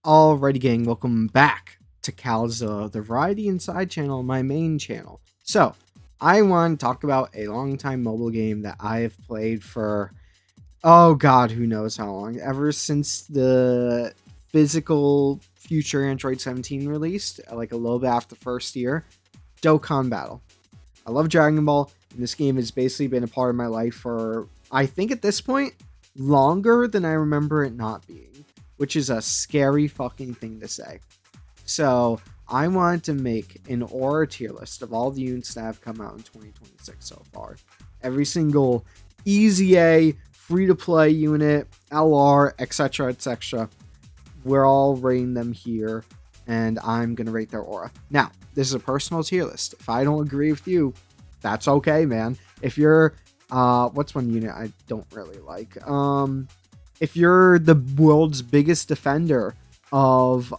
Alrighty, gang, welcome back to Calza, the Variety Inside channel, my main channel. So, I want to talk about a long time mobile game that I have played for, oh god, who knows how long, ever since the physical Future Android 17 released, like a little bit after the first year, Dokkan Battle. I love Dragon Ball, and this game has basically been a part of my life for, I think at this point, longer than I remember it not being, which is a scary fucking thing to say. So, I wanted to make an Aura tier list of all the units that have come out in 2026 so far. Every single Easy A, free to play unit, LR, etc., etc. We're all rating them here, and I'm going to rate their Aura. Now, this is a personal tier list. If I don't agree with you, that's okay, man. If you're, what's one unit I don't really like? If you're the world's biggest defender of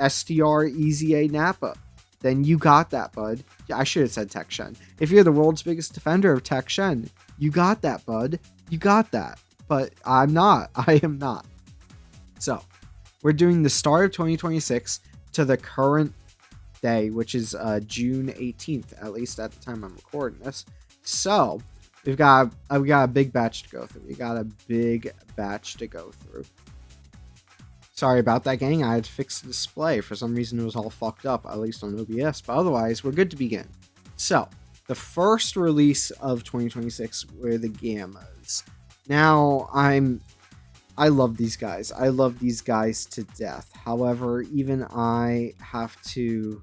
STR Easy A Nappa, then you got that, bud. I should have said Tech Shen. If you're the world's biggest defender of Tech Shen, you got that, bud. You got that. But I'm not. I am not. So, we're doing the start of 2026 to the current day, which is June 18th, at least at the time I'm recording this. So, we got a big batch to go through. Sorry about that, gang. I had to fix the display. For some reason, it was all fucked up, at least on OBS. But otherwise, we're good to begin. So, the first release of 2026 were the Gammas. Now, I love these guys. I love these guys to death. However, even I have to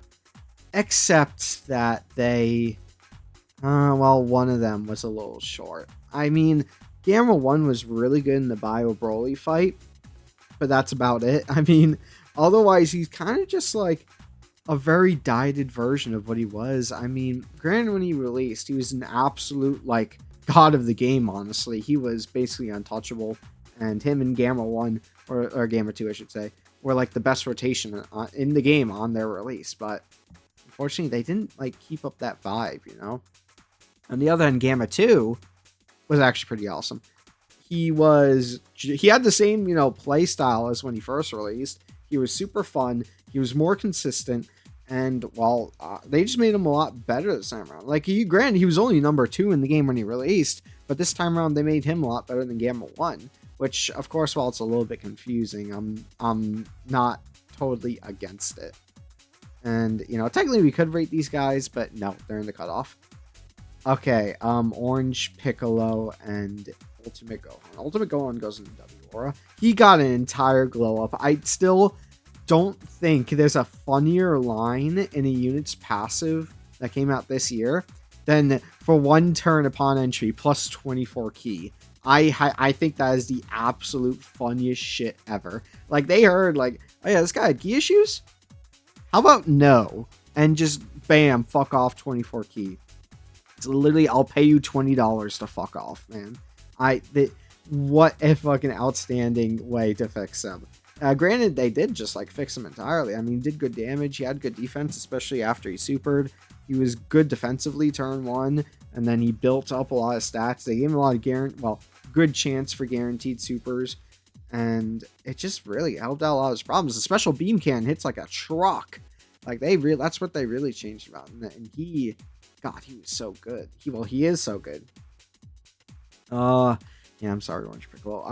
accept that they... well, one of them was a little short. I mean, Gamma 1 was really good in the Bio Broly fight, but that's about it. I mean, otherwise, he's kind of just like a very dieted version of what he was. I mean, granted, when he released, he was an absolute, like, god of the game, honestly. He was basically untouchable, and him and Gamma 1, or Gamma 2, I should say, were, like, the best rotation in the game on their release, but unfortunately, they didn't, like, keep up that vibe, you know? On the other hand, Gamma 2 was actually pretty awesome. He had the same, play style as when he first released. He was super fun. He was more consistent. And, well, they just made him a lot better this time around. Like, granted, he was only number 2 in the game when he released. But this time around, they made him a lot better than Gamma 1. Which, of course, while it's a little bit confusing, I'm not totally against it. And, technically we could rate these guys, but no, they're in the cutoff. Okay, Orange Piccolo and Ultimate Gohan. Ultimate Gohan goes into W Aura. He got an entire glow up. I still don't think there's a funnier line in a unit's passive that came out this year than for one turn upon entry plus 24 key. I think that is the absolute funniest shit ever. Like, they heard, like, oh yeah, this guy had key issues? How about no? And just, bam, fuck off 24 key. It's literally, I'll pay you $20 to fuck off, man. What a fucking outstanding way to fix him. Granted, they did just, like, fix him entirely. I mean, he did good damage. He had good defense, especially after he supered. He was good defensively turn 1, and then he built up a lot of stats. They gave him a lot of good chance for guaranteed supers, and it just really helped out a lot of his problems. The special beam cannon hits like a truck. Like, that's what they really changed about. And God, he was so good. He is so good. Yeah, I'm sorry, Orange Piccolo.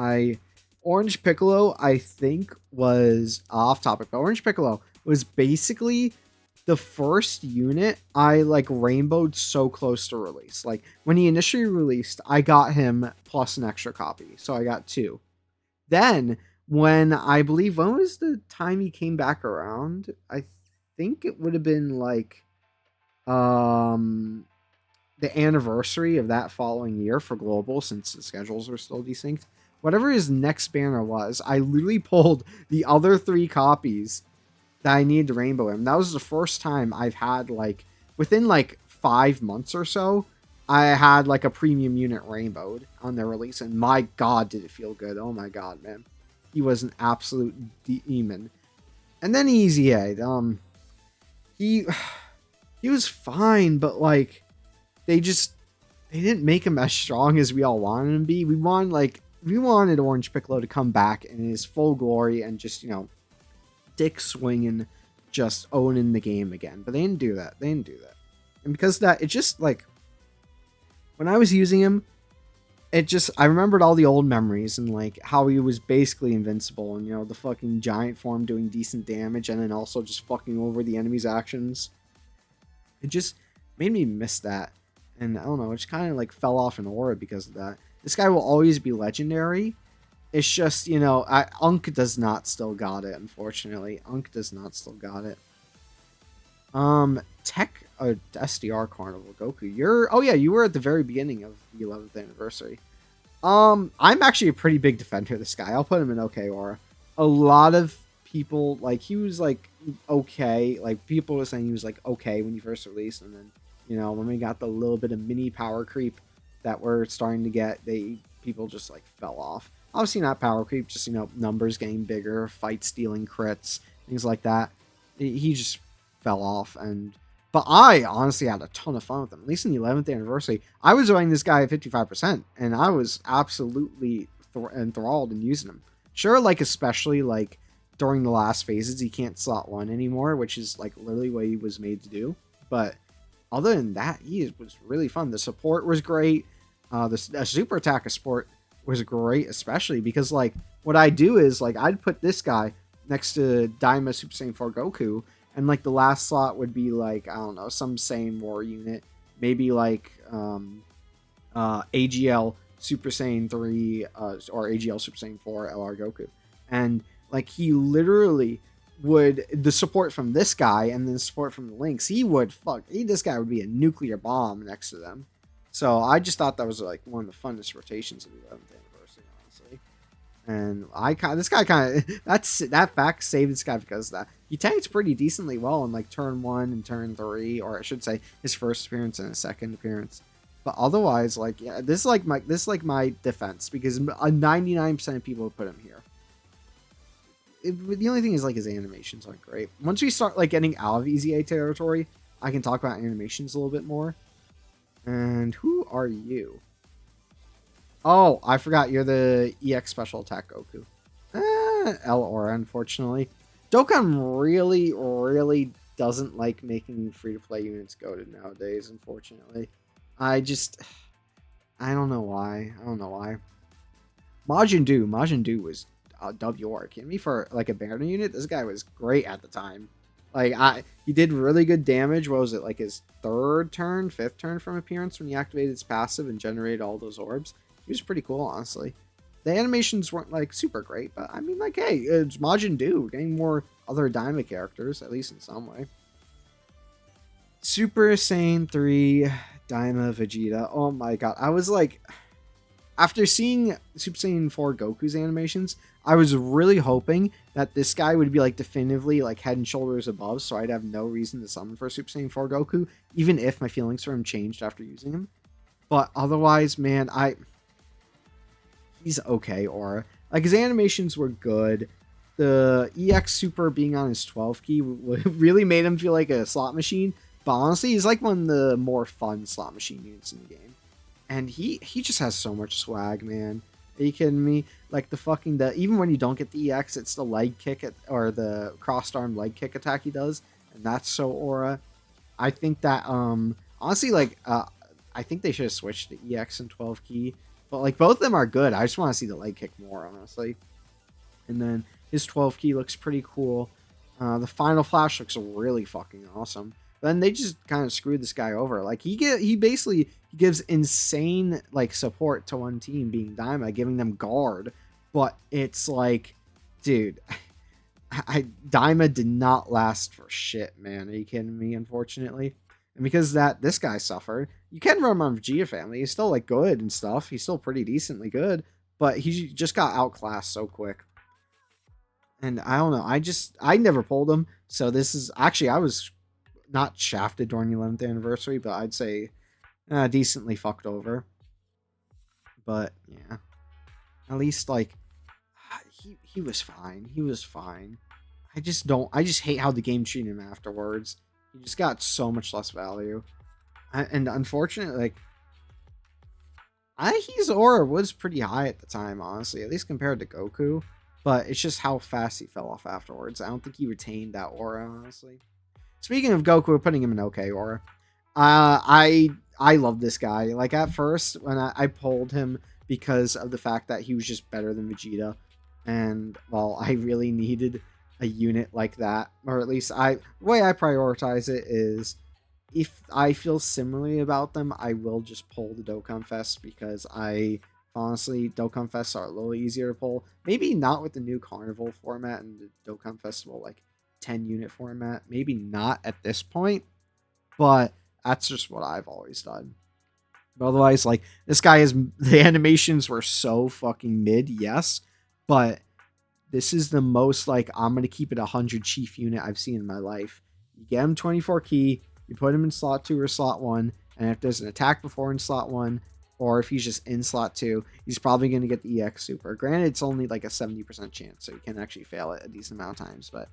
Orange Piccolo, I think, was off topic, but Orange Piccolo was basically the first unit I, like, rainbowed so close to release. Like, when he initially released, I got him plus an extra copy, so I got 2. Then, when was the time he came back around? I think it would have been, like, the anniversary of that following year for Global, since the schedules are still desynced. Whatever his next banner was, I literally pulled the other 3 copies that I needed to rainbow him. That was the first time I've had, like, within, like, 5 months or so, I had, like, a premium unit rainbowed on their release, and my god, did it feel good. Oh my god, man. He was an absolute demon. And then Easy A, he was fine, but, like, they didn't make him as strong as we all wanted him to be. We wanted, like, we wanted Orange Piccolo to come back in his full glory and just, dick swinging, just owning the game again. But they didn't do that. And because of that, it just, like, when I was using him, I remembered all the old memories and, like, how he was basically invincible and, the fucking giant form doing decent damage and then also just fucking over the enemy's actions. It just made me miss that. And I don't know, it just kind of, like, fell off in aura because of that. This guy will always be legendary. It's just, Unk does not still got it, unfortunately. Unk does not still got it. SDR Carnival Goku. You were at the very beginning of the 11th anniversary. I'm actually a pretty big defender of this guy. I'll put him in okay aura. A lot of people, like, he was, like, okay. Like, people were saying he was, like, okay when he first released, and then, when we got the little bit of mini power creep that we're starting to get, people just, like, fell off. Obviously not power creep, just, numbers getting bigger, fight stealing crits, things like that. He just fell off, but I honestly had a ton of fun with him. At least in the 11th anniversary, I was running this guy at 55%, and I was absolutely enthralled in using him. Sure, like, especially, like, during the last phases, he can't slot 1 anymore, which is, like, literally what he was made to do. But other than that, he was really fun. The support was great. The super attack of support was great, especially because, like, what I do is, like, I'd put this guy next to Daima Super Saiyan 4 Goku, and, like, the last slot would be, like, I don't know, some Saiyan War unit. Maybe, like, AGL Super Saiyan 3 or AGL Super Saiyan 4 LR Goku. And, like, he literally would, the support from this guy and then the support from the Lynx, this guy would be a nuclear bomb next to them. So I just thought that was, like, one of the funnest rotations of the 11th anniversary, honestly. And this guy that fact saved this guy because of that. He tanked pretty decently well in, like, turn 1 and turn 3, or I should say his first appearance and his second appearance. But otherwise, like, yeah, this is like my defense, because 99% of people would put him here. The only thing is, like, his animations aren't great. Once we start, like, getting out of Easy A territory, I can talk about animations a little bit more. And who are you? Oh, I forgot. You're the EX Special Attack Goku. L Aura, unfortunately. Dokkan really, really doesn't like making free-to-play units goated nowadays, unfortunately. I don't know why. Majin Doo was WR. Kidding me? For, like, a banner unit, this guy was great at the time. Like, he did really good damage. What was it, like, his fifth turn from appearance when he activated his passive and generated all those orbs? He was pretty cool, honestly. The animations weren't, like, super great, but I mean, like, hey, it's Majin Doo, getting more other Daima characters, at least in some way. Super Saiyan 3 Daima Vegeta. Oh my god. I was like, after seeing Super Saiyan 4 Goku's animations, I was really hoping that this guy would be, like, definitively, like, head and shoulders above, so I'd have no reason to summon for Super Saiyan 4 Goku, even if my feelings for him changed after using him. But otherwise, man, he's okay aura. Like, his animations were good. The EX Super being on his 12 key really made him feel like a slot machine. But honestly, he's like one of the more fun slot machine units in the game. And he just has so much swag, man. Are you kidding me? Like, even when you don't get the EX, it's the leg kick or the crossed arm leg kick attack he does. And that's so aura. I think that, honestly, like, I think they should have switched to EX and 12 key. But, like, both of them are good. I just want to see the leg kick more, honestly. And then his 12 key looks pretty cool. The final flash looks really fucking awesome. Then they just kind of screwed this guy over. Like, he basically gives insane, like, support to one team, being Daima, giving them guard. But it's like, dude, Daima did not last for shit, man. Are you kidding me? Unfortunately. And because this guy suffered, you can run him on Vegeta family. He's still, like, good and stuff. He's still pretty decently good, but he just got outclassed so quick. And I don't know. I never pulled him. So this is actually, I was not shafted during the 11th anniversary, but I'd say decently fucked over. But yeah, at least, like, he was fine. He was fine. I just hate how the game treated him afterwards. He just got so much less value. And unfortunately, like, His aura was pretty high at the time, honestly, at least compared to Goku. But it's just how fast he fell off afterwards. I don't think he retained that aura, honestly. Speaking of Goku, we're putting him in okay aura. I love this guy. Like at first, when I pulled him because of the fact that he was just better than Vegeta, and well, I really needed a unit like that, or at least the way I prioritize it is if I feel similarly about them, I will just pull the Dokkan Fest because I honestly Dokkan Fests are a little easier to pull. Maybe not with the new Carnival format and the Dokkan Festival like 10 unit format. Maybe not at this point, but that's just what I've always done. But otherwise, like this guy is the animations were so fucking mid, yes, but this is the most like I'm gonna keep it 100 chief unit I've seen in my life. You get him 24 key, you put him in slot 2 or slot 1, and if there's an attack before in slot 1, or if he's just in slot 2, he's probably gonna get the EX super. Granted, it's only like a 70% chance, so you can actually fail it a decent amount of times, but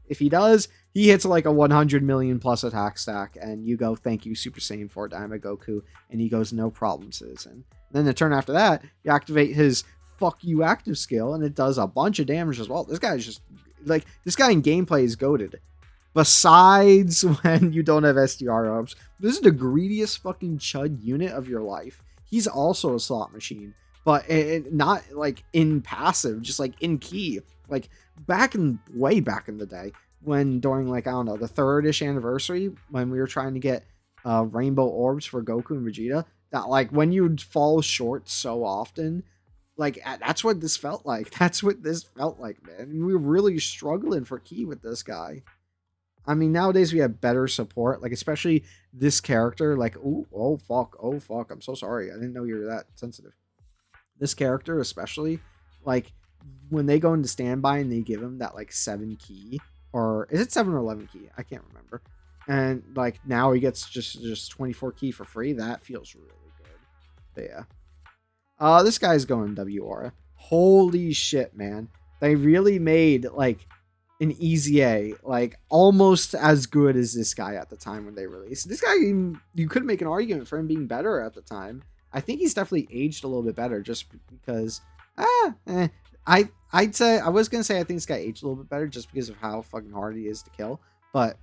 if he does, he hits like a 100 million plus attack stack, and you go, thank you, Super Saiyan 4 Daima Goku, and he goes, no problem, citizen. And then the turn after that, you activate his fuck you active skill, and it does a bunch of damage as well. This guy's just, like, this guy in gameplay is goated. Besides when you don't have SDR ups, this is the greediest fucking chud unit of your life. He's also a slot machine, but not like in passive, just like in key. Like way back in the day when during like, I don't know, the 3rd-ish anniversary when we were trying to get rainbow orbs for Goku and Vegeta, that like when you'd fall short so often, like that's what this felt like. That's what this felt like, man. We were really struggling for key with this guy. I mean, nowadays we have better support, like especially this character, like, ooh, oh fuck, I'm so sorry. I didn't know you were that sensitive. This character especially, like when they go into standby and they give him that like 7 key, or is it 7 or 11 key? I can't remember. And like now he gets just 24 key for free. That feels really good. But yeah. This guy's going W aura. Holy shit, man. They really made like an easy A like almost as good as this guy at the time when they released. This guy, you could make an argument for him being better at the time. I think he's definitely aged a little bit better just because I'd say, I was gonna say I think this guy aged a little bit better just because of how fucking hard he is to kill, but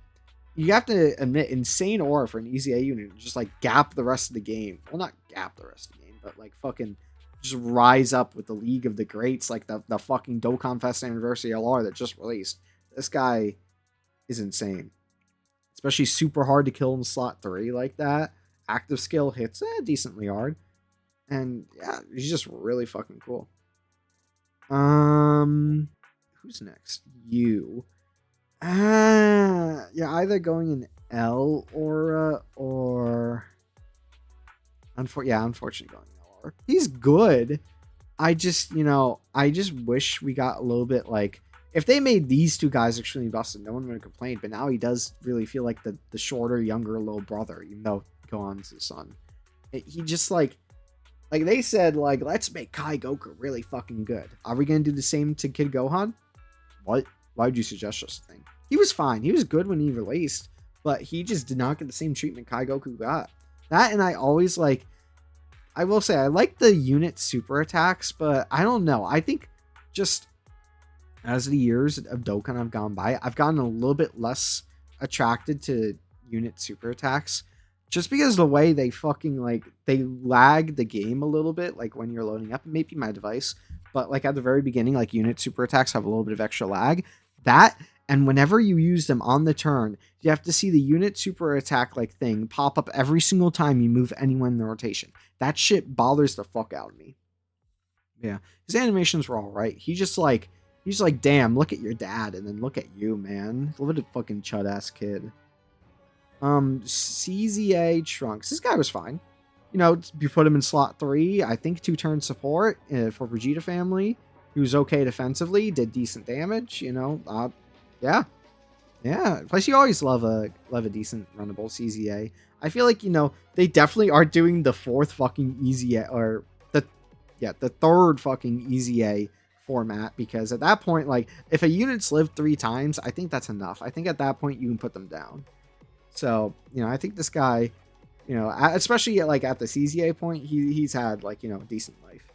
you have to admit, insane aura for an easy A unit, just like gap the rest of the game. Well, not gap the rest of the game, but like fucking just rise up with the League of the Greats, like the fucking Dokkan Fest Anniversary LR that just released. This guy is insane, especially super hard to kill in slot 3 like that. Active skill hits decently hard, and yeah, he's just really fucking cool. Who's next? You. Yeah, either going in L aura or unfortunately going in L aura. He's good. I just wish we got a little bit like, if they made these two guys extremely busted, no one would have complained. But now he does really feel like the shorter, younger little brother, even though Gohan's his son. He just like they said, like, let's make Kai Goku really fucking good. Are we gonna do the same to Kid Gohan? What? Why would you suggest such a thing? He was fine. He was good when he released, but he just did not get the same treatment Kai Goku got. That, and I always like, I will say, I like the unit super attacks, but I don't know. I think just as the years of Dokkan have gone by, I've gotten a little bit less attracted to unit super attacks. Just because the way they fucking, like, they lag the game a little bit, like, when you're loading up. It may be my device, but, like, at the very beginning, like, unit super attacks have a little bit of extra lag. That, and whenever you use them on the turn, you have to see the unit super attack, like, thing pop up every single time you move anyone in the rotation. That shit bothers the fuck out of me. Yeah, his animations were alright. He's just like, damn, look at your dad, and then look at you, man. Look at a fucking chud-ass kid. CZA Trunks. This guy was fine. You know, you put him in slot 3. I think 2-turn support for Vegeta family. He was okay defensively. Did decent damage. You know, yeah. Plus, you always love a decent runnable CZA. I feel like, you know, they definitely are doing the 4th fucking easy or the 3rd fucking easy A format, because at that point, like, if a unit's lived 3 times, I think that's enough. I think at that point you can put them down. So, you know, I think this guy, You know, especially like at the CZA point, he's had like, you know, a decent life.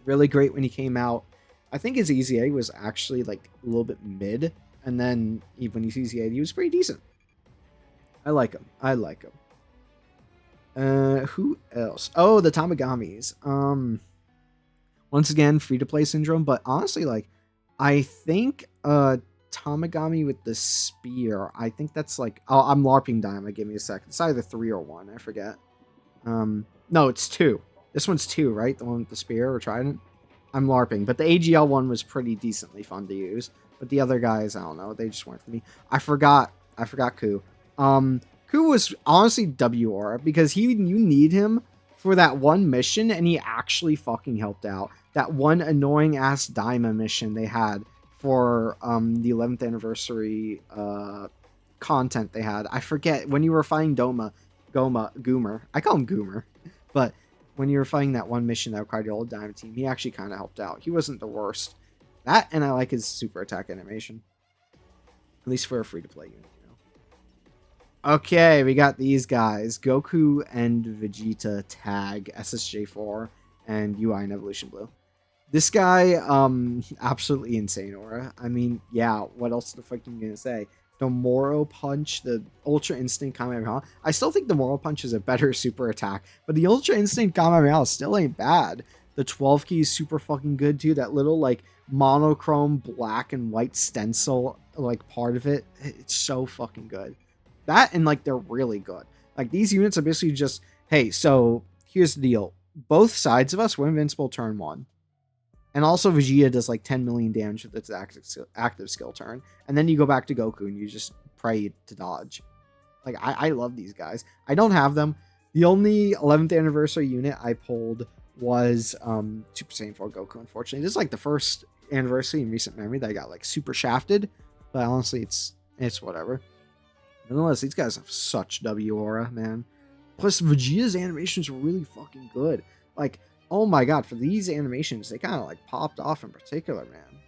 Really great when he came out. I think his EZA was actually like a little bit mid, and then even when he CZA'd, he was pretty decent. I like him. I like him. Who else? Oh, the Tamagamis. Once again, free to play syndrome, but honestly, like, I think Tamagami with the spear. I think that's like, oh, I'm LARPing Dime. Give me a second. It's either 3 or 1. I forget. No, it's 2. This one's 2, right? The one with the spear or trident. I'm LARPing, but the AGL one was pretty decently fun to use. But the other guys, I don't know. They just weren't for me. I forgot Ku. Ku was honestly W Aura because you need him for that one mission, and he actually fucking helped out. That one annoying ass Daima mission they had for the 11th anniversary content they had. I forget when you were fighting Goomer. I call him Goomer, but when you were fighting that one mission that required the old Diamond team, he actually kind of helped out. He wasn't the worst. That, and I like his super attack animation. At least for a free-to-play unit, you know. Okay, we got these guys. Goku and Vegeta tag SSJ4 and UI and Evolution Blue. This guy, absolutely insane aura. I mean, yeah, what else the fuck am I gonna say? The Moro Punch, the Ultra Instinct Kamehameha. I still think the Moro Punch is a better super attack, but the Ultra Instinct Kamehameha still ain't bad. The 12 key is super fucking good too. That little like monochrome black and white stencil like part of it, it's so fucking good. That and like they're really good. Like these units are basically just, hey, so here's the deal. Both sides of us were invincible turn 1. And also Vegeta does like 10 million damage with its active skill turn. And then you go back to Goku and you just pray to dodge. Like, I love these guys. I don't have them. The only 11th anniversary unit I pulled was Super Saiyan 4 Goku, unfortunately. This is like the first anniversary in recent memory that I got like super shafted. But honestly, it's whatever. Nonetheless, these guys have such W aura, man. Plus, Vegeta's animations are really fucking good. Like, oh my god, for these animations, they kind of like popped off in particular, man.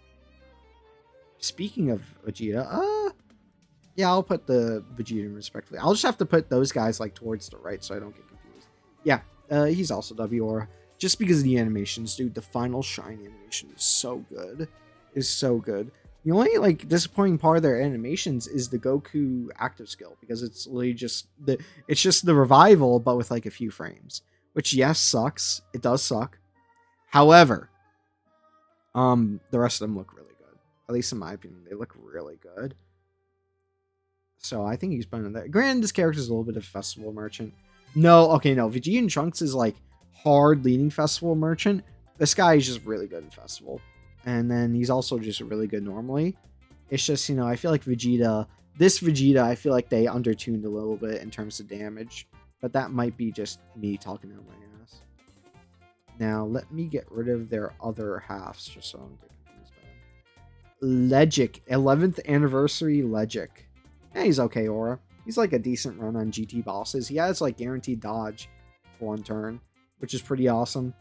Speaking of Vegeta, yeah, I'll put the Vegeta respectfully. I'll just have to put those guys like towards the right so I don't get confused. Yeah, he's also W aura. Just because of the animations, dude, the final shine animation is so good. Is so good. The only like disappointing part of their animations is the Goku active skill, because it's literally just the revival, but with like a few frames. Which, yes, sucks. It does suck. However, the rest of them look really good. At least in my opinion, they look really good. So I think he's better than that. Granted, this character is a little bit of festival merchant. No, okay, no. Vegeta and Trunks is like hard leading festival merchant. This guy is just really good in festival. And then he's also just really good normally. It's just, you know, I feel like this Vegeta, I feel like they undertuned a little bit in terms of damage. But that might be just me talking out my ass. Now, let me get rid of their other halves, just so I don't get confused by them. Legic. 11th Anniversary Legic. Yeah, he's okay, aura. He's like a decent run on GT bosses. He has like guaranteed dodge for 1 turn, which is pretty awesome.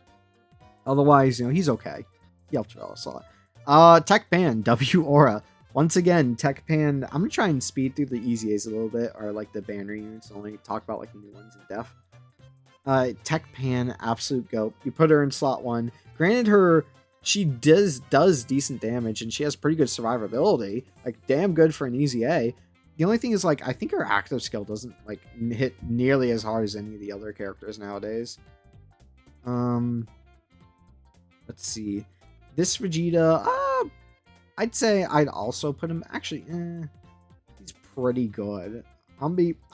Otherwise, you know, he's okay. He helped us a lot. Tech Pan. W aura. Once again, Tech Pan, I'm going to try and speed through the EZAs a little bit, or like the banner units, only talk about like the new ones in depth. Tech Pan, absolute goat. You put her in slot 1. Granted, she does decent damage, and she has pretty good survivability. Like, damn good for an EZA. The only thing is, like, I think her active skill doesn't, like, hit nearly as hard as any of the other characters nowadays. Let's see. This Vegeta, I'd say I'd also put him, actually, he's pretty good. I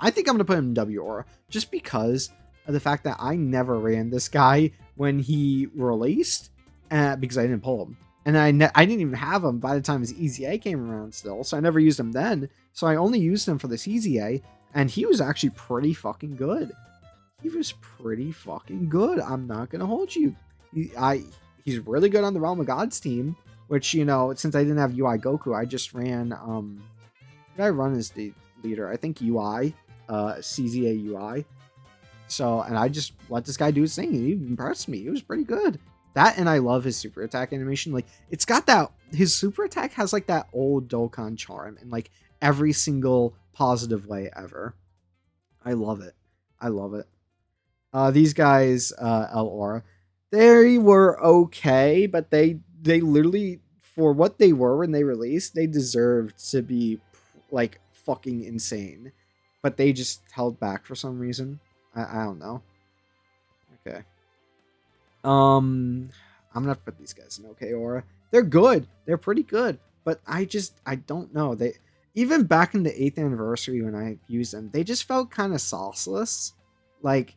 think I'm going to put him in W aura, just because of the fact that I never ran this guy when he released, because I didn't pull him. And I didn't even have him by the time his EZA came around still, so I never used him then. So I only used him for this EZA, and he was actually pretty fucking good. He was pretty fucking good. I'm not going to hold you. He's really good on the Realm of Gods team, which, you know, since I didn't have UI Goku, I just ran, did I run as the leader? I think UI, CZA UI. So, and I just let this guy do his thing. He impressed me. He was pretty good. That, and I love his super attack animation. Like, it's got that, his super attack has like that old Dokkan charm in like every single positive way ever. I love it. I love it. These guys, El Aura, they were okay, but they literally, for what they were when they released, they deserved to be like fucking insane, but they just held back for some reason. I don't know. Okay. I'm gonna put these guys in okay aura. They're good. They're pretty good, but I don't know. They, even back in the 8th anniversary when I used them, they just felt kind of sauceless. Like,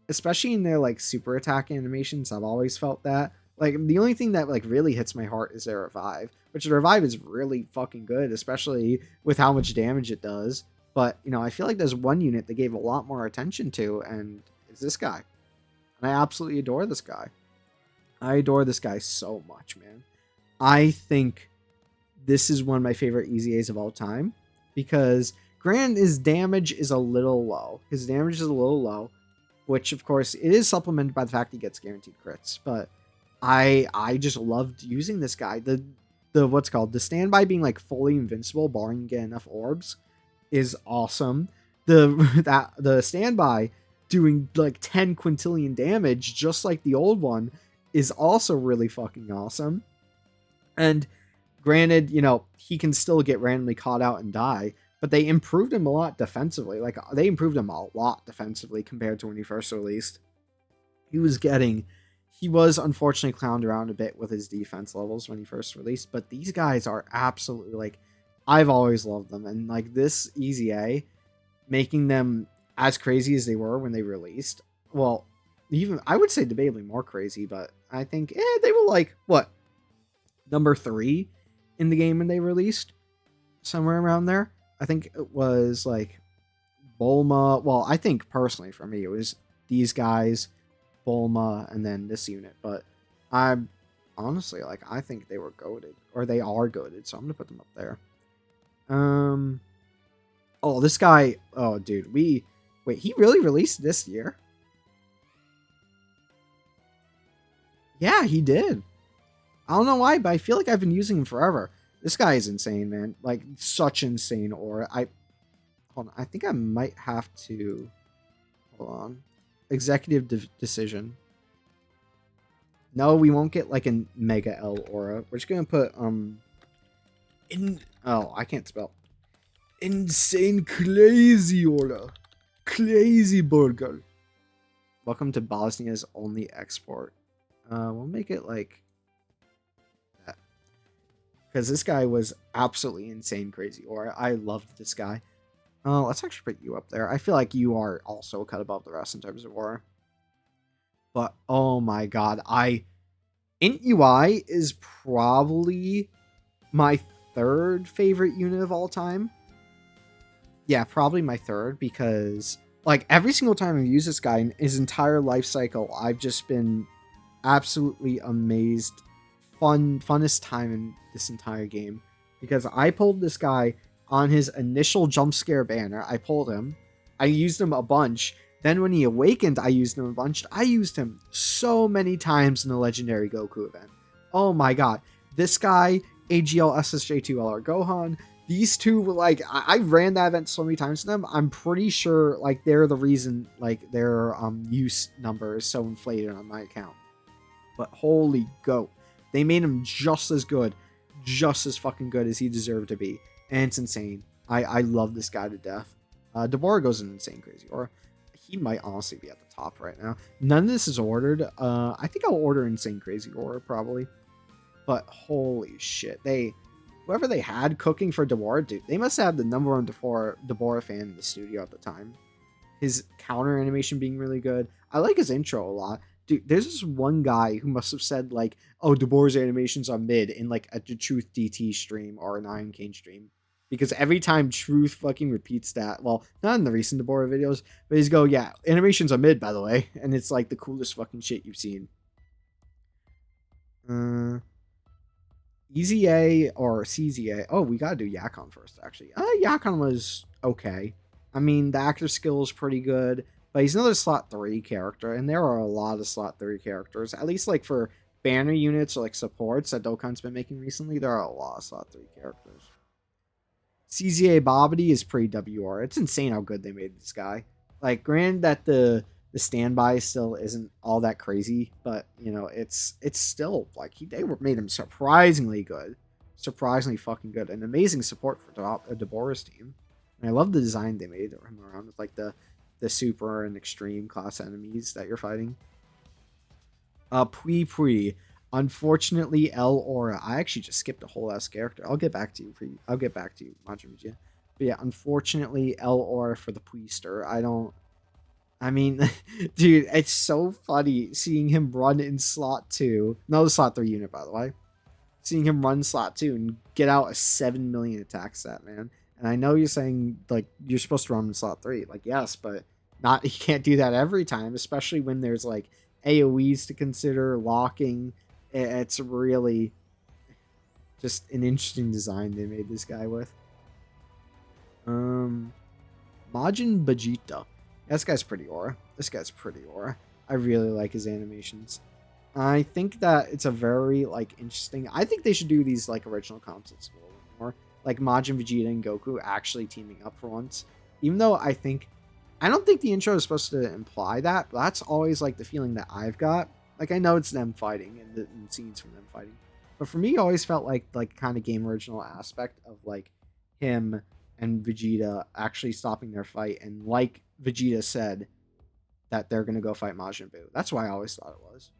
especially in their like super attack animations, I've always felt that. Like, the only thing that like really hits my heart is their revive, which the revive is really fucking good, especially with how much damage it does. But you know, I feel like there's one unit they gave a lot more attention to, and it's this guy. And I absolutely adore this guy. I adore this guy so much, man. I think this is one of my favorite Easy A's of all time because granted his damage is a little low. His damage is a little low, which of course it is supplemented by the fact he gets guaranteed crits. But I just loved using this guy. The what's called the standby being like fully invincible, barring you get enough orbs, is awesome. The standby doing like 10 quintillion damage, just like the old one, is also really fucking awesome. And granted, you know, he can still get randomly caught out and die, but they improved him a lot defensively. Like, they improved him a lot defensively compared to when he first released. He was unfortunately clowned around a bit with his defense levels when he first released, but these guys are absolutely, like, I've always loved them. And like this Easy A, making them as crazy as they were when they released, well, even I would say debatably more crazy, but I think they were like what, number 3 in the game when they released, somewhere around there. I think it was like Bulma. Well, I think personally for me it was these guys, Bulma, and then this unit. But I'm honestly like I think they were goated, or they are goated, so I'm gonna put them up there. Oh, this guy. Oh, dude, wait. He really released this year? Yeah, he did. I don't know why, but I feel like I've been using him forever. This guy is insane, man. Like, such insane aura. Hold on. I think I might have to... Hold on. Executive decision. No, we won't get, like, a Mega L aura. We're just gonna put, Oh, I can't spell. Insane crazy aura. Crazy burger. Welcome to Bosnia's only export. We'll make it like that. Because this guy was absolutely insane crazy aura. I loved this guy. Let's actually put you up there. I feel like you are also cut above the rest in terms of aura. But oh my god, Int UI is probably my 3rd favorite unit of all time. Yeah, probably my 3rd, because like every single time I've used this guy in his entire life cycle, I've just been absolutely amazed. Funnest time in this entire game, because I pulled this guy on his initial jump scare banner. I pulled him, I used him a bunch. Then when he awakened, I used him a bunch. I used him so many times in the legendary Goku event. Oh my god, this guy, AGL SSJ2LR Gohan, these two were like, I ran that event so many times to them. I'm pretty sure like they're the reason like their use number is so inflated on my account. But holy goat, they made him just as good, just as fucking good as he deserved to be. And it's insane. I love this guy to death. Deborah goes an insane crazy, or he might honestly be at the top right now. None of this is ordered. I think I'll order insane crazy aura probably. But holy shit, whoever they had cooking for Deborah, dude, they must have the number one Deborah fan in the studio at the time. His counter animation being really good. I like his intro a lot. Dude, there's this one guy who must have said like, oh, Deborah's animations are mid in like a Truth DT stream or an Iron Cane stream. Because every time Truth fucking repeats that, well, not in the recent Deborah videos, but he's go, yeah, animations are mid, by the way. And it's like the coolest fucking shit you've seen. Easy A or CZA. Oh, we gotta do Yakon first, actually. Yakon was okay. I mean, the actor skill is pretty good, but he's another slot 3 character, and there are a lot of slot 3 characters. At least, like, for banner units or, like, supports that Dokkan's been making recently, there are a lot of slot 3 characters. CZA Bobbity is pretty WR. It's insane how good they made this guy. Like, granted that the standby still isn't all that crazy, but you know, it's still like they were made him surprisingly good, surprisingly fucking good, and amazing support for Deborah's team. And I love the design they made him around with like the super and extreme class enemies that you're fighting. Pui Pui. Unfortunately, El Aura. I actually just skipped a whole ass character. I'll get back to you I'll get back to you, Majin. But yeah, unfortunately, El Aura for the Puister. I mean, dude, it's so funny seeing him run in slot 2. No, the slot 3 unit, by the way. Seeing him run slot 2 and get out a 7 million attack stat, man. And I know you're saying, like, you're supposed to run in slot 3. Like, yes, but not you can't do that every time, especially when there's, like, AoEs to consider, locking. It's really just an interesting design they made this guy with. Majin Vegeta. This guy's pretty aura. I really like his animations. I think that it's a very, like, interesting... I think they should do these, like, original concepts a little bit more. Like, Majin Vegeta and Goku actually teaming up for once. Even though I don't think the intro is supposed to imply that, but that's always, like, the feeling that I've got. Like, I know it's them fighting and scenes from them fighting. But for me, it always felt like kind of game original aspect of, like, him and Vegeta actually stopping their fight. And like Vegeta said, that they're going to go fight Majin Buu. That's why I always thought it was.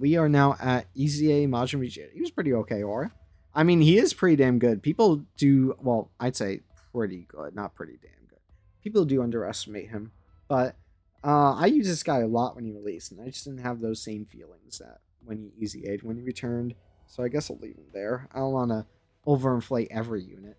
We are now at EZA Majin Vegeta. He was pretty okay, aura. I mean, he is pretty damn good. People do, well, I'd say pretty good, not pretty damn good. People do underestimate him, but I used this guy a lot when he released, and I just didn't have those same feelings that when he EZA'd when he returned. So I guess I'll leave him there. I don't want to overinflate every unit.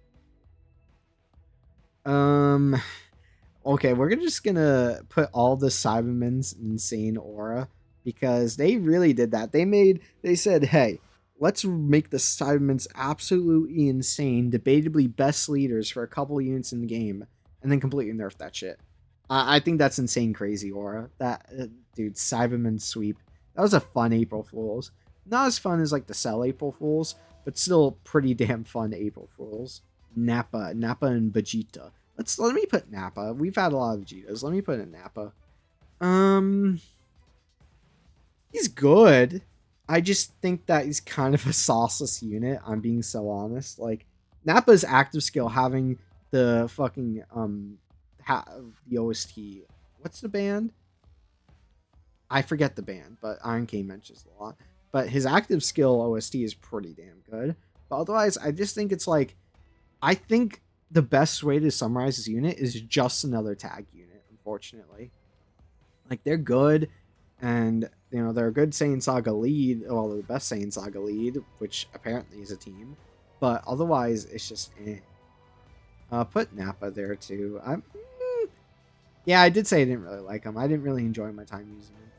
Okay, we're just gonna put all the Cybermen's insane aura because they really did that. They said, hey, let's make the Cybermen's absolutely insane, debatably best leaders for a couple units in the game, and then completely nerf that shit. I think that's insane crazy aura. That dude, Cyberman sweep. That was a fun April Fools. Not as fun as like the Cell April Fools, but still pretty damn fun April Fools. Nappa and Vegeta. Let me put Nappa. We've had a lot of Vegetas. Let me put in Nappa. He's good. I just think that he's kind of a sauceless unit. I'm being so honest. Like, Nappa's active skill having the fucking the OST. What's the band? I forget the band, but Iron King mentions a lot. But his active skill OST is pretty damn good. But otherwise, I just think it's like, I think the best way to summarize this unit is just another tag unit, unfortunately. Like, they're good, and, you know, they're a good Saiyan Saga lead, well, they're the best Saiyan Saga lead, which apparently is a team, but otherwise, it's just eh. Put Nappa there, too. Yeah, I did say I didn't really like him. I didn't really enjoy my time using him.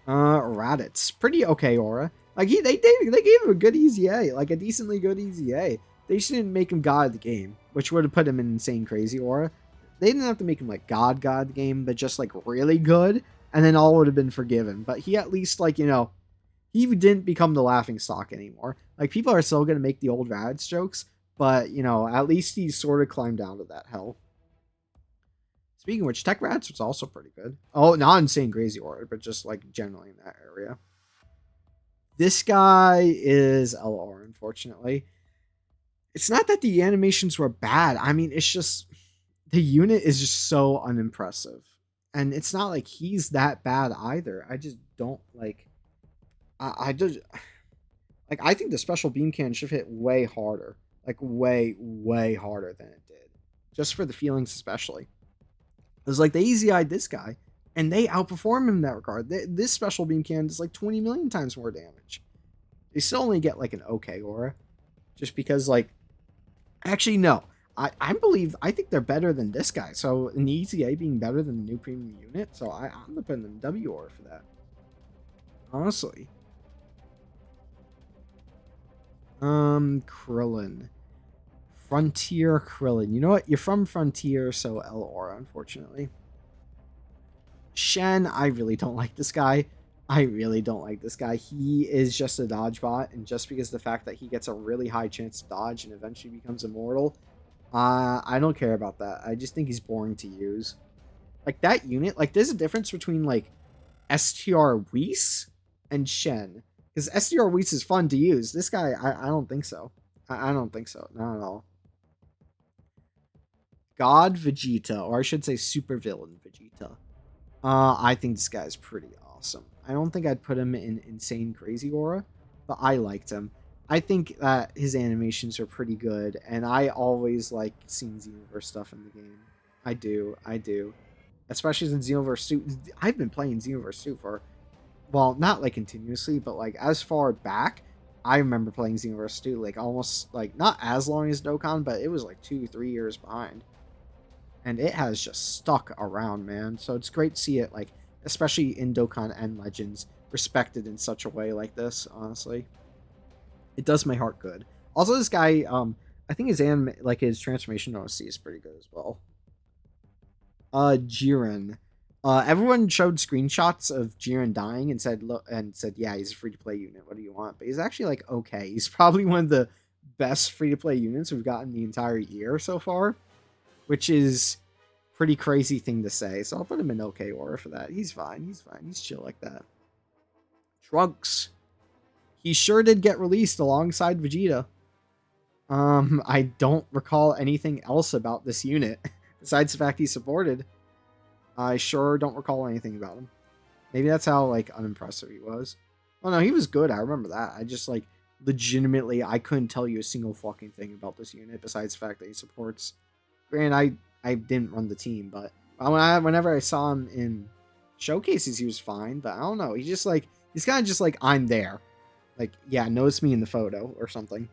Raditz. Pretty okay aura. Like, they gave him a good EZA, like a decently good EZA. They just didn't make him God of the game, which would have put him in insane crazy aura. They didn't have to make him like God of the game, but just like really good, and then all would have been forgiven. But he at least, like, you know, he didn't become the laughing stock anymore. Like, people are still gonna make the old Raditz jokes, but, you know, at least he sort of climbed down to that hell. Speaking of which, Tech Raditz was also pretty good. Oh, not insane crazy aura, but just like generally in that area. This guy is LR, unfortunately. It's not that the animations were bad. I mean, it's just the unit is just so unimpressive. And it's not like he's that bad either. I just don't like... I just... Like, I think the special beam cannon should have hit way harder. Like, way, way harder than it did. Just for the feelings especially. It was like, they easy-eyed this guy, and they outperform him in that regard. This special beam cannon does like 20 million times more damage. They still only get like an okay aura. Just because, like... Actually, no. I think they're better than this guy. So, an EZA being better than the new premium unit. So, I'm going to put them W aura for that. Honestly. Krillin. Frontier Krillin. You know what? You're from Frontier, so L aura, unfortunately. Shen, I really don't like this guy. He is just a dodge bot, and just because of the fact that he gets a really high chance to dodge and eventually becomes immortal, I don't care about that. I just think he's boring to use. Like that unit, like there's a difference between like STR Whis and Shen. Because STR Whis is fun to use. This guy, I don't think so. I don't think so. Not at all. God Vegeta, or I should say supervillain Vegeta. I think this guy's pretty awesome. I don't think I'd put him in Insane Crazy Aura, but I liked him. I think that his animations are pretty good, and I always like seeing Xenoverse stuff in the game. I do. Especially since Xenoverse 2, I've been playing Xenoverse 2 for, well, not like continuously, but like as far back, I remember playing Xenoverse 2, like almost, like not as long as Dokkan, but it was like 2-3 years behind. And it has just stuck around, man. So it's great to see it, like, especially in Dokkan and Legends, respected in such a way like this, honestly. It does my heart good. Also, this guy, I think his anime, like his transformation OC is pretty good as well. Jiren. Everyone showed screenshots of Jiren dying and said, look, yeah, he's a free to play unit. What do you want? But he's actually like okay. He's probably one of the best free to play units we've gotten the entire year so far, which is pretty crazy thing to say. So I'll put him in okay aura for that. He's fine. He's fine. He's chill like that. Trunks. He sure did get released alongside Vegeta. I don't recall anything else about this unit besides the fact he's supported. I sure don't recall anything about him. Maybe that's how like unimpressive he was. Oh no, he was good. I remember that. I just like legitimately I couldn't tell you a single fucking thing about this unit besides the fact that he supports. Granted, I didn't run the team, but whenever I saw him in showcases, he was fine. But I don't know. He's just like he's kind of just like I'm there. Like yeah, notice me in the photo or something.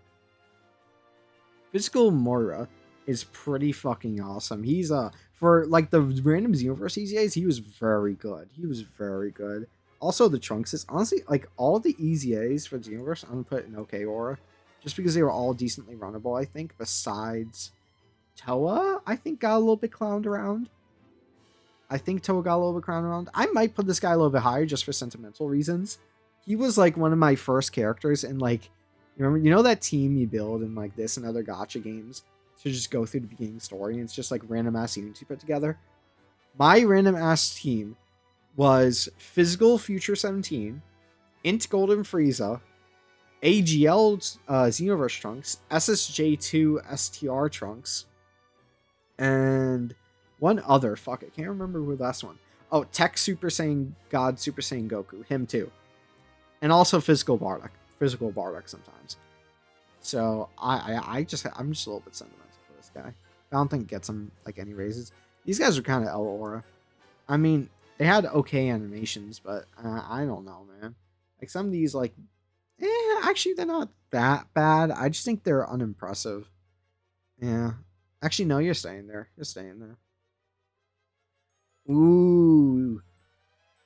Physical Mora is pretty fucking awesome. He's for like the random Xenoverse EZAs, he was very good. He was very good. Also, the Trunks is honestly like all the EZAs for the Xenoverse, I'm gonna put in okay aura, just because they were all decently runnable. I think besides Toa, I think got a little bit clowned around. I think Toa got a little bit clowned around. I might put this guy a little bit higher just for sentimental reasons. He was like one of my first characters in like, you know that team you build in like this and other gacha games to just go through the beginning story and it's just like random ass units you put together. My random ass team was Physical Future 17, Int Golden Frieza, AGL Xenoverse Trunks, SSJ2 STR Trunks, and one other. Fuck, I can't remember who the last one. Oh, Tech Super Saiyan God Super Saiyan Goku. Him too. And also Physical Bardock. Physical Bardock sometimes. So I'm just a little bit sentimental for this guy. I don't think it gets him like any raises. These guys are kind of L aura. I mean, they had okay animations, but I don't know, man. Like some of these, like, actually they're not that bad. I just think they're unimpressive. Yeah. Actually, no, you're staying there. You're staying there. Ooh.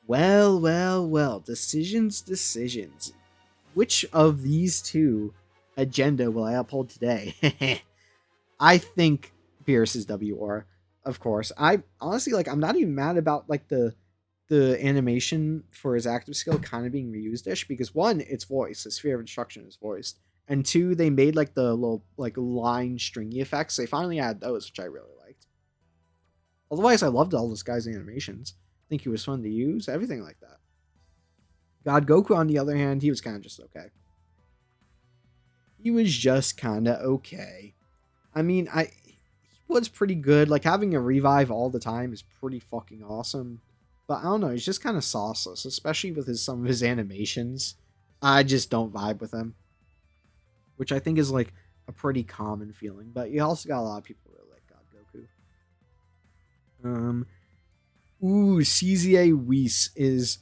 Well. Decisions. Which of these two agenda will I uphold today? I think Beerus is W aura, of course. I honestly like I'm not even mad about like the animation for his active skill kind of being reused-ish because one, it's voiced, his sphere of instruction is voiced. And two, they made like the little like line stringy effects. They finally added those, which I really liked. Otherwise, I loved all this guy's animations. I think he was fun to use, everything like that. God Goku, on the other hand, he was kind of just okay. He was just kind of okay. I mean, he was pretty good. Like, having a revive all the time is pretty fucking awesome. But I don't know, he's just kind of sauceless, especially with some of his animations. I just don't vibe with him. Which I think is, like, a pretty common feeling. But you also got a lot of people who really like God Goku. CZA Whis is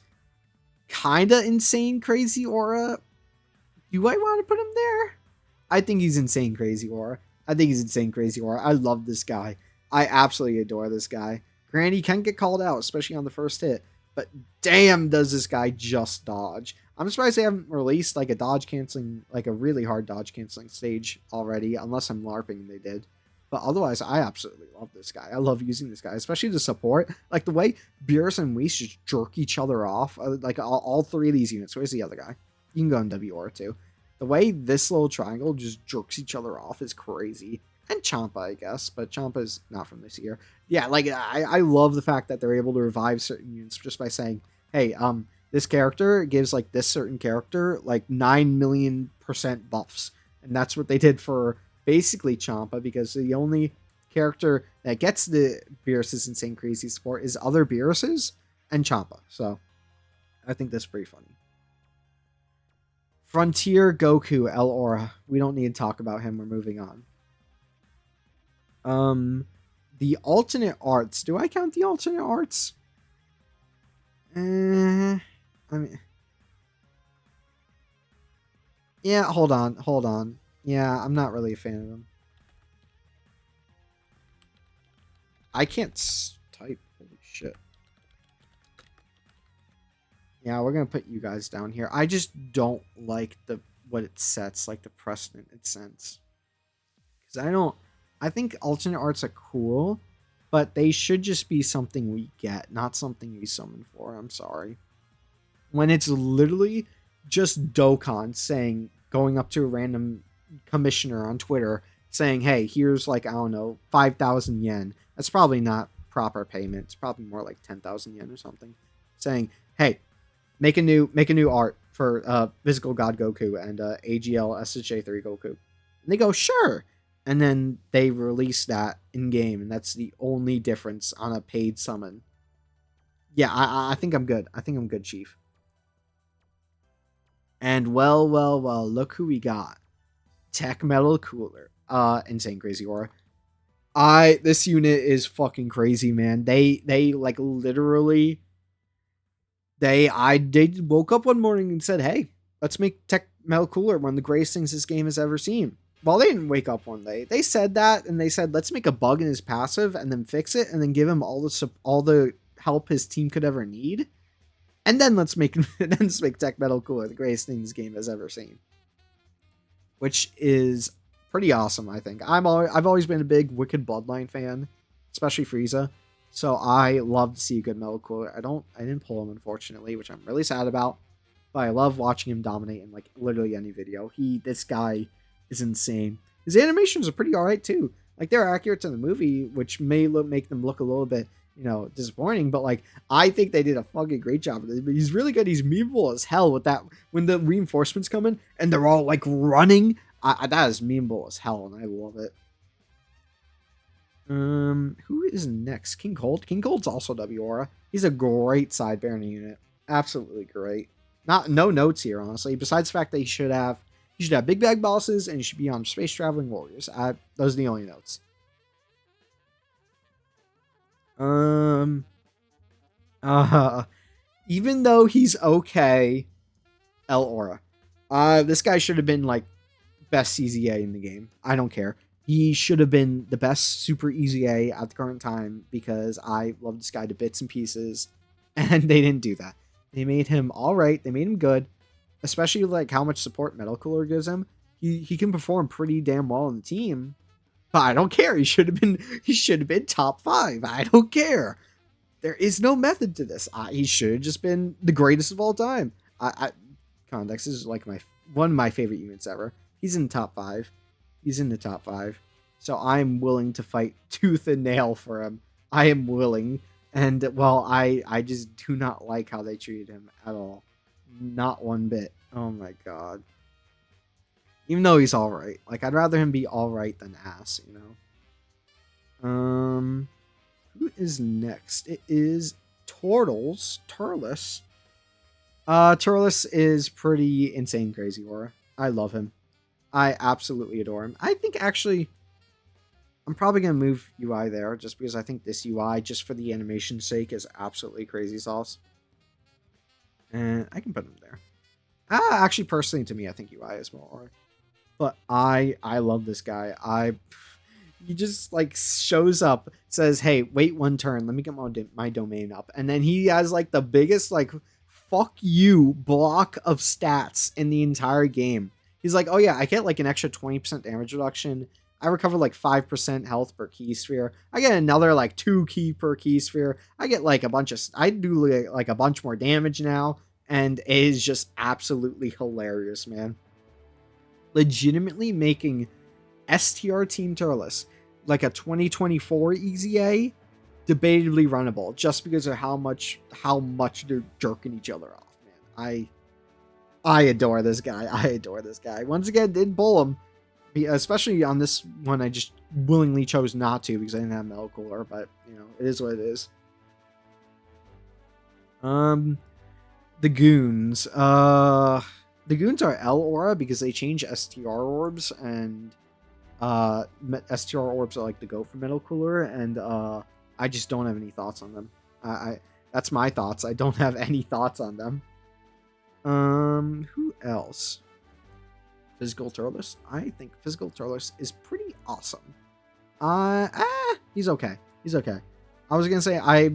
kinda insane crazy aura. Do I want to put him there? I think he's insane crazy aura. I love this guy. I absolutely adore this guy. Granted, he can get called out, especially on the first hit, but damn does this guy just dodge. I'm surprised they haven't released like a dodge canceling, like a really hard dodge canceling stage already, unless I'm LARPing and they did. But otherwise, I absolutely love this guy. I love using this guy, especially the support. Like the way Beerus and Whis just jerk each other off. Like all three of these units. Where's the other guy? You can go in W aura too. The way this little triangle just jerks each other off is crazy. And Champa, I guess, but Champa's not from this year. Yeah, like I love the fact that they're able to revive certain units just by saying, hey, this character gives like this certain character like 9 million% buffs. And that's what they did for basically Champa, because the only character that gets the Beerus's insane crazy support is other Beerus's and Champa. So I think that's pretty funny. Frontier Goku El Aura. We don't need to talk about him. We're moving on. The alternate arts. Do I count the alternate arts? I mean, yeah. Hold on. Yeah, I'm not really a fan of them. I can't type. Holy shit. Yeah, we're gonna put you guys down here. I just don't like what it sets, like the precedent it sets. Because I think alternate arts are cool, but they should just be something we get, not something we summon for. I'm sorry. When it's literally just Dokkan saying, going up to a random commissioner on Twitter saying, hey, here's like, I don't know, 5,000 yen. That's probably not proper payment. It's probably more like 10,000 yen or something. Saying, hey, make a new art for Physical God Goku and AGL SHA3 Goku. And they go, sure. And then they release that in game, and that's the only difference on a paid summon. Yeah, I think I'm good. I think I'm good, Chief. And well, look who we got. Tech Metal Cooler. Insane Crazy Aura. This unit is fucking crazy, man. They like literally they woke up one morning and said, hey, let's make Tech Metal Cooler one of the greatest things this game has ever seen. Well, they didn't wake up one day. They said that, and they said, let's make a bug in his passive and then fix it and then give him all the help his team could ever need. And then let's make Tech Metal Cooler the greatest thing this game has ever seen. Which is pretty awesome, I think. I've always been a big Wicked Bloodline fan, especially Frieza. So I love to see a good Metal Cooler. I didn't pull him, unfortunately, which I'm really sad about. But I love watching him dominate in like literally any video. This guy is insane. His animations are pretty alright too. Like, they're accurate to the movie, which may make them look a little bit, disappointing, but like, I think they did a fucking great job of this. But he's really good. He's memeable as hell with that when the reinforcements come in and they're all like running. That is memeable as hell, and I love it. Who is next? King Cold. King Cold's also W Aura. He's a great side Baron unit. Absolutely great. No notes here, honestly. Besides the fact that he should have big bag bosses and he should be on space traveling warriors. Those are the only notes. Even though he's okay, El Aura. This guy should have been like best CZA in the game. I don't care. He should have been the best super EZA at the current time because I love this guy to bits and pieces, and they didn't do that. They made him all right. They made him good, especially like how much support Metal Cooler gives him. He can perform pretty damn well in the team, but I don't care. He should have been top 5. I don't care. There is no method to this. He should have just been the greatest of all time. Condex is like one of my favorite units ever. He's in the top 5. He's in the top 5. So I'm willing to fight tooth and nail for him. I am willing. And, well, I just do not like how they treated him at all. Not one bit. Oh my god. Even though he's alright. Like, I'd rather him be alright than ass, Who is next? It is Turles. Turles is pretty insane crazy aura. I love him. I absolutely adore him. I think, actually, I'm probably going to move UI there just because I think this UI, just for the animation's sake, is absolutely crazy sauce. And I can put him there. Actually, personally, to me, I think UI is more. But I love this guy. He just, like, shows up, says, hey, wait one turn, let me get my domain up. And then he has, like, the biggest, like, fuck you block of stats in the entire game. He's like, oh yeah, I get like an extra 20% damage reduction. I recover like 5% health per key sphere. I get another like 2 key per key sphere. I get like I do like a bunch more damage now. And it is just absolutely hilarious, man. Legitimately making STR Team Turles, like a 2024 EZA, debatably runnable just because of how much they're jerking each other off, man. I adore this guy. I adore this guy. Once again, didn't pull him, especially on this one. I just willingly chose not to because I didn't have Metal Cooler, but you know, it is what it is. The goons. The goons are L aura because they change STR orbs, and STR orbs are like the go for Metal Cooler, and I just don't have any thoughts on them. I that's my thoughts. I don't have any thoughts on them. Who else? Physical Turles. I think Physical Turles is pretty awesome. He's okay. He's okay. I was gonna say I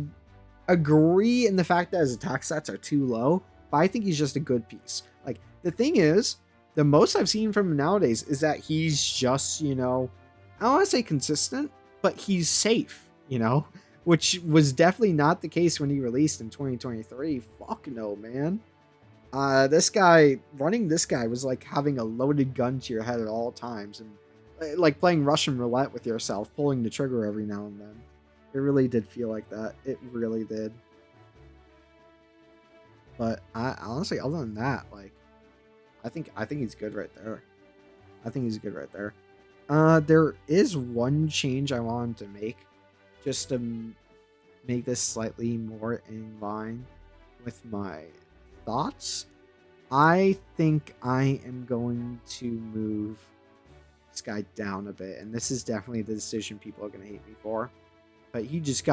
agree in the fact that his attack stats are too low, but I think he's just a good piece. Like, the thing is, the most I've seen from him nowadays is that he's just, you know, I don't want to say consistent, but he's safe, you know, which was definitely not the case when he released in 2023. Fuck no, man. This guy, running this guy was like having a loaded gun to your head at all times, and like playing Russian roulette with yourself, pulling the trigger every now and then. It really did feel like that. It really did. But I honestly, other than that, like, I think he's good right there. I think he's good right there. There is one change I wanted to make, just to make this slightly more in line with my thoughts. I think I am going to move this guy down a bit, and this is definitely the decision people are going to hate me for. But he just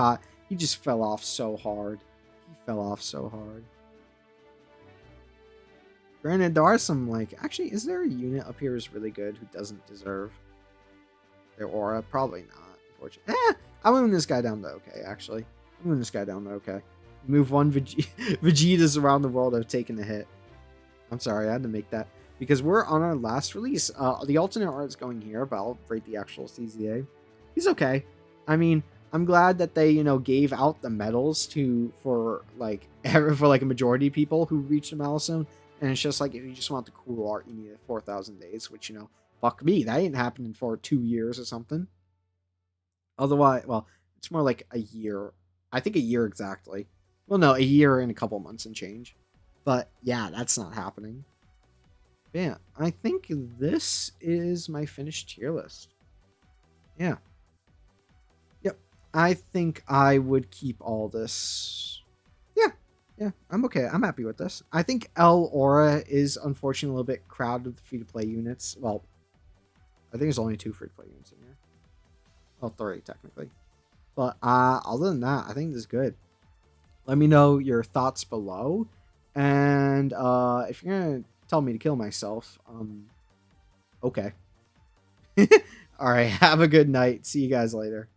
fell off so hard. He fell off so hard. Granted, there are some, like, actually, is there a unit up here who's really good who doesn't deserve their aura? Probably not, unfortunately. I'm moving this guy down to okay, actually. I'm moving this guy down to okay. Move one Vegetas around the world have taken a hit. I'm sorry, I had to make that. Because we're on our last release. The alternate art's going here, but I'll rate the actual CZA. He's okay. I mean, I'm glad that they, you know, gave out the medals for a majority of people who reached the milestone. And it's just like, if you just want the cool art, you need 4,000 days, which, you know, fuck me. That ain't happening for 2 years or something. Otherwise, well, it's more like a year. I think a year exactly. Well, no, a year and a couple months and change. But yeah, that's not happening. But yeah, I think this is my finished tier list. Yeah. Yep. I think I would keep all this. Yeah, I'm okay. I'm happy with this. I think L Aura is unfortunately a little bit crowded with free-to-play units. Well, I think there's only 2 free-to-play units in here. Well, 3 technically. But other than that, I think this is good. Let me know your thoughts below. And if you're going to tell me to kill myself, okay. All right, have a good night. See you guys later.